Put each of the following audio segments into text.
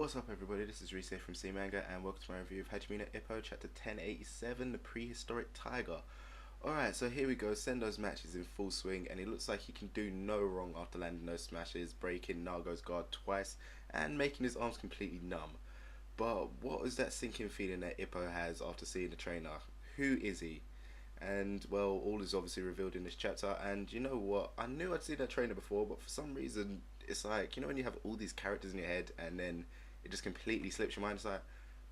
What's up everybody, this is Reese here from C Manga and welcome to my review of Hajime no Ippo chapter 1087, the Prehistoric Tiger. Alright, so here we go, Sendo's match is in full swing and it looks like he can do no wrong after landing those smashes, breaking Nargo's guard twice and making his arms completely numb. But what is that sinking feeling that Ippo has after seeing the trainer? Who is he? And well, all is obviously revealed in this chapter, and you know what, I knew I'd seen that trainer before, but for some reason it's like, you know when you have all these characters in your head and then it just completely slips your mind. It's like,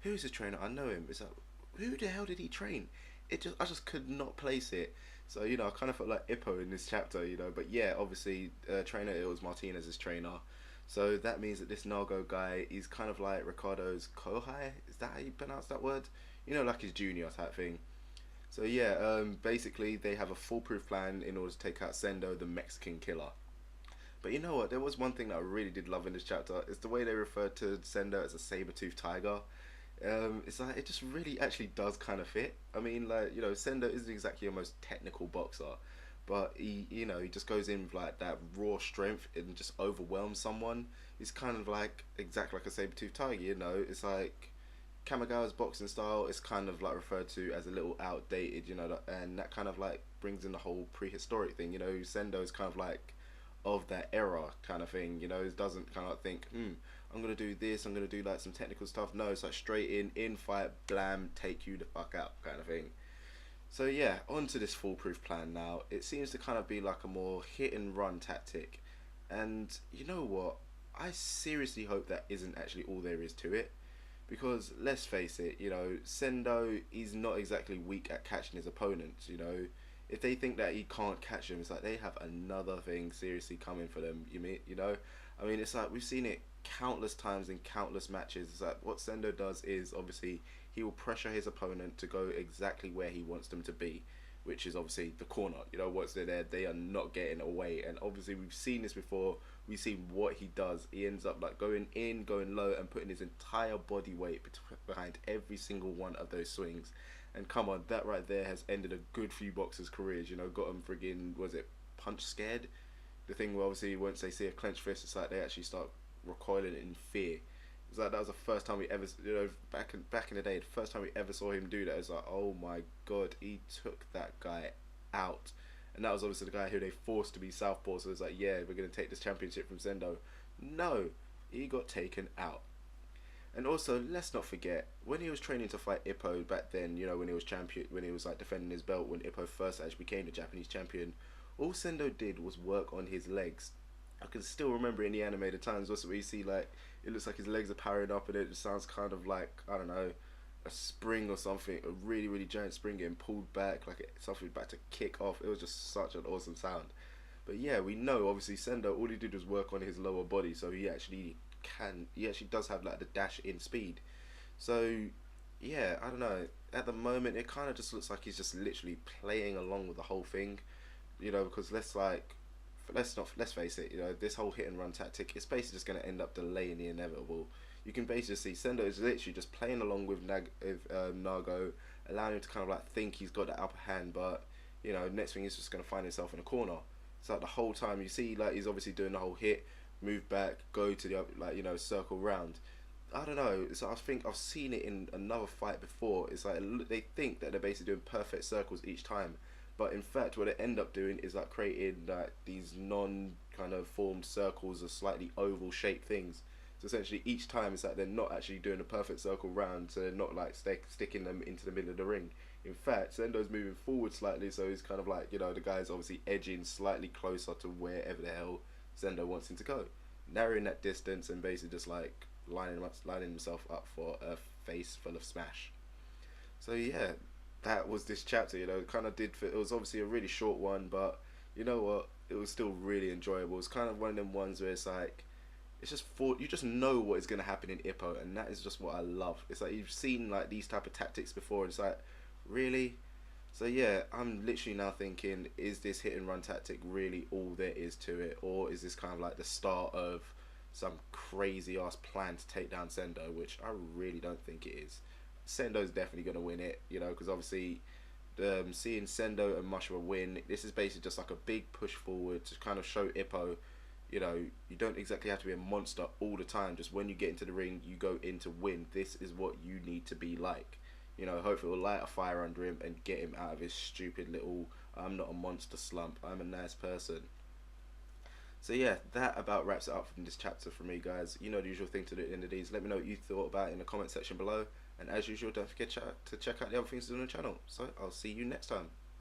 who's this trainer? I know him. It's like, who the hell did he train? I just could not place it. So you know, I kind of felt like Ippo in this chapter, you know. But yeah, obviously, trainer it was Martinez's trainer. So that means that this Nargo guy is kind of like Ricardo's Kohai. Is that how you pronounce that word? You know, like his junior type thing. So yeah, basically they have a foolproof plan in order to take out Sendo, the Mexican killer. But you know what? There was one thing that I really did love in this chapter. It's the way they referred to Sendo as a saber-toothed tiger. It's like it just really actually does kind of fit. I mean, like, you know, Sendo isn't exactly your most technical boxer, but he just goes in with like that raw strength and just overwhelms someone. He's kind of like exactly like a saber-toothed tiger. You know, it's like Kamigawa's boxing style is kind of like referred to as a little outdated. You know, and that kind of like brings in the whole prehistoric thing. You know, Sendo is kind of like of that era kind of thing, you know. It doesn't kind of like think, I'm gonna do this, I'm gonna do like some technical stuff. No, it's like straight in fight, blam, take you the fuck out kind of thing. So yeah, on to this foolproof plan now. It seems to kind of be like a more hit and run tactic, and you know what, I seriously hope that isn't actually all there is to it, because let's face it, you know, Sendo is not exactly weak at catching his opponents, you know. If they think that he can't catch him, it's like they have another thing seriously coming for them. You know, I mean, it's like we've seen it countless times in countless matches. It's like what Sendo does is obviously he will pressure his opponent to go exactly where he wants them to be, which is obviously the corner. You know, once they're there, they are not getting away. And obviously we've seen this before. We've seen what he does. He ends up like going in, going low, and putting his entire body weight behind every single one of those swings. And come on, that right there has ended a good few boxers' careers. You know, got them friggin', was it punch scared? The thing where obviously once they see a clenched fist, it's like they actually start recoiling in fear. It's like that was the first time we ever, you know, back in the day, the first time we ever saw him do that. It's like, oh my god, he took that guy out. And that was obviously the guy who they forced to be southpaw. So it's like, yeah, we're gonna take this championship from Sendo. No, he got taken out. And also, let's not forget, when he was training to fight Ippo back then, you know, when he was when he was like defending his belt, when Ippo first actually became the Japanese champion, all Sendo did was work on his legs. I can still remember in the anime the times also where you see like, it looks like his legs are powering up and it just sounds kind of like, I don't know, a spring or something, a really, really giant spring getting pulled back, like something about to kick off. It was just such an awesome sound. But yeah, we know obviously Sendo, all he did was work on his lower body, so he actually does have like the dash in speed. So yeah, I don't know, at the moment it kind of just looks like he's just literally playing along with the whole thing, you know, because let's face it, you know, this whole hit and run tactic is basically just going to end up delaying the inevitable. You can basically see Sendo is literally just playing along with Nargo, allowing him to kind of like think he's got the upper hand, but you know, next thing he's just going to find himself in a corner. So like the whole time you see like he's obviously doing the whole hit, move back, go to the like, you know, circle round. I don't know. So I think I've seen it in another fight before. It's like they think that they're basically doing perfect circles each time, but in fact, what they end up doing is like creating like these non kind of formed circles or slightly oval shaped things. So essentially, each time it's like they're not actually doing a perfect circle round, so they're not like sticking them into the middle of the ring. In fact, Sendo's moving forward slightly, so he's kind of like, you know, the guy's obviously edging slightly closer to wherever the hell Sendo wants him to go, narrowing that distance and basically just like lining himself up for a face full of smash. So yeah, that was this chapter. You know, it kind of did fit. It was obviously a really short one, but you know what? It was still really enjoyable. It's kind of one of them ones where it's like, it's just you just know what is going to happen in Ippo, and that is just what I love. It's like you've seen like these type of tactics before, and it's like, really? So yeah, I'm literally now thinking, is this hit and run tactic really all there is to it, or is this kind of like the start of some crazy ass plan to take down Sendo, which I really don't think it is. Sendo's definitely going to win it, you know, because obviously seeing Sendo and Mushra win, this is basically just like a big push forward to kind of show Ippo You know, you don't exactly have to be a monster all the time. Just when you get into the ring, you go in to win. This is what you need to be like. You know, hopefully it will light a fire under him and get him out of his stupid little "I'm not a monster" slump. I'm a nice person. So yeah, that about wraps it up from this chapter for me, guys. You know the usual thing to do at the end of these. Let me know what you thought about it in the comment section below. And as usual, don't forget to check out the other things on the channel. So I'll see you next time.